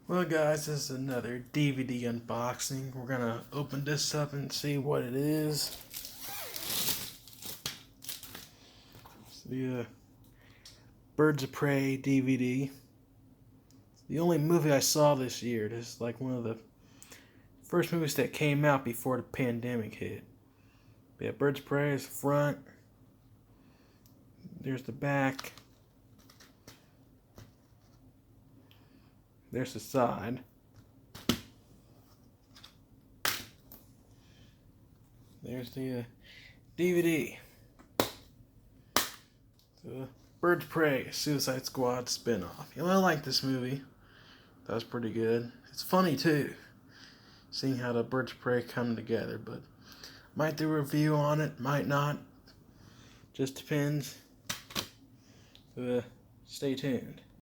Well, guys, this is another DVD unboxing. We're gonna open this up and see what it is. It's the Birds of Prey DVD. It's the only movie I saw this year. This is like one of the first movies that came out before the pandemic hit. But yeah, Birds of Prey is the front. There's the back. There's the side. There's the DVD. The Birds of Prey Suicide Squad spinoff. You know, I like this movie. That was pretty good. It's funny too, seeing how the Birds of Prey come together. But might do a review on it, might not. Just depends. Stay tuned.